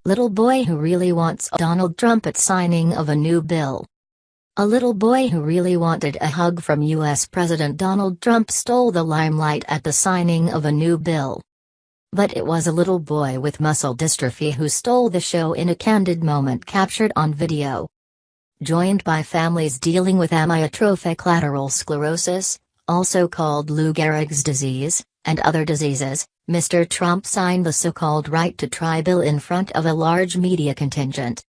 Little boy who really wants Donald Trump at signing of a new bill. A little boy who really wanted a hug from U.S. President Donald Trump stole the limelight at the signing of a new bill. But it was a little boy with muscle dystrophy who stole the show in a candid moment captured on video. Joined by families dealing with amyotrophic lateral sclerosis, also called Lou Gehrig's disease, and other diseases, Mr. Trump signed the so-called Right to Try bill in front of a large media contingent.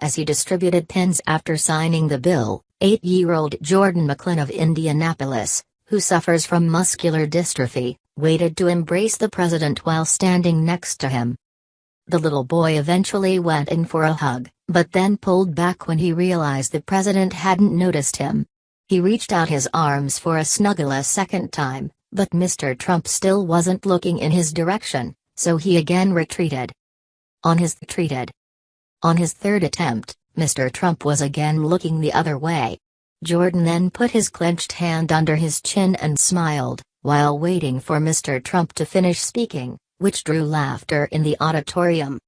As he distributed pins after signing the bill, 8-year-old Jordan McLinn of Indianapolis, who suffers from muscular dystrophy, waited to embrace the president while standing next to him. The little boy eventually went in for a hug, but then pulled back when he realized the president hadn't noticed him. He reached out his arms for a snuggle a second time, but Mr. Trump still wasn't looking in his direction, so he again retreated. On his third attempt, Mr. Trump was again looking the other way. Jordan then put his clenched hand under his chin and smiled, while waiting for Mr. Trump to finish speaking, which drew laughter in the auditorium.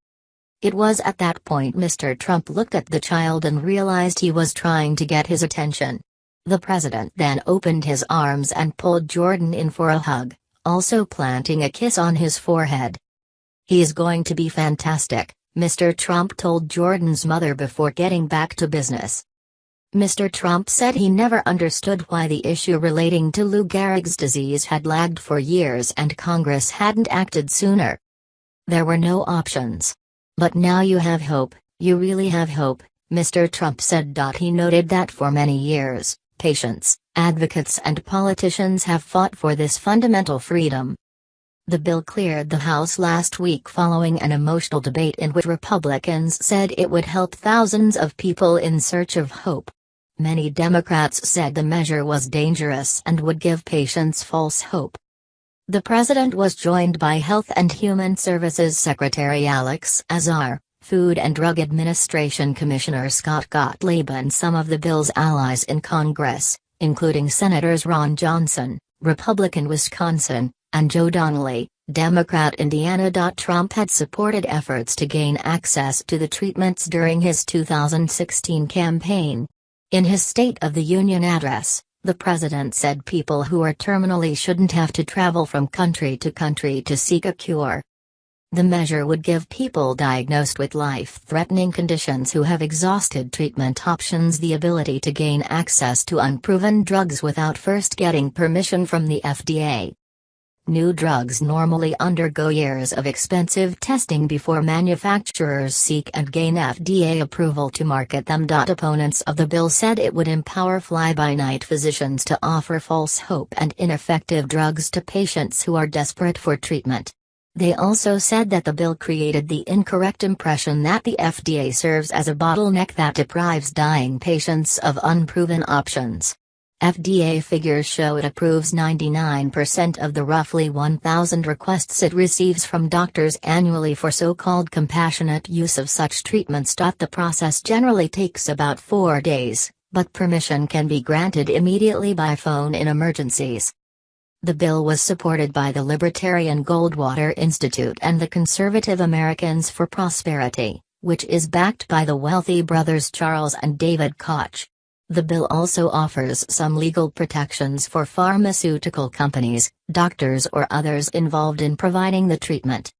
It was at that point Mr. Trump looked at the child and realized he was trying to get his attention. The president then opened his arms and pulled Jordan in for a hug, also planting a kiss on his forehead. "He's going to be fantastic," Mr. Trump told Jordan's mother before getting back to business. Mr. Trump said he never understood why the issue relating to Lou Gehrig's disease had lagged for years and Congress hadn't acted sooner. "There were no options. But now you have hope, you really have hope," Mr. Trump said. He noted that for many years, patients, advocates and politicians have fought for this fundamental freedom. The bill cleared the House last week following an emotional debate in which Republicans said it would help thousands of people in search of hope. Many Democrats said the measure was dangerous and would give patients false hope. The president was joined by Health and Human Services Secretary Alex Azar, Food and Drug Administration Commissioner Scott Gottlieb and some of the bill's allies in Congress, including Senators Ron Johnson, Republican Wisconsin, and Joe Donnelly, Democrat Indiana. Trump had supported efforts to gain access to the treatments during his 2016 campaign. In his State of the Union address, the president said people who are terminally shouldn't have to travel from country to seek a cure. The measure would give people diagnosed with life-threatening conditions who have exhausted treatment options the ability to gain access to unproven drugs without first getting permission from the FDA. New drugs normally undergo years of expensive testing before manufacturers seek and gain FDA approval to market them. Opponents of the bill said it would empower fly-by-night physicians to offer false hope and ineffective drugs to patients who are desperate for treatment. They also said that the bill created the incorrect impression that the FDA serves as a bottleneck that deprives dying patients of unproven options. FDA figures show it approves 99% of the roughly 1,000 requests it receives from doctors annually for so-called compassionate use of such treatments. The process generally takes about 4 days, but permission can be granted immediately by phone in emergencies. The bill was supported by the Libertarian Goldwater Institute and the Conservative Americans for Prosperity, which is backed by the wealthy brothers Charles and David Koch. The bill also offers some legal protections for pharmaceutical companies, doctors or others involved in providing the treatment.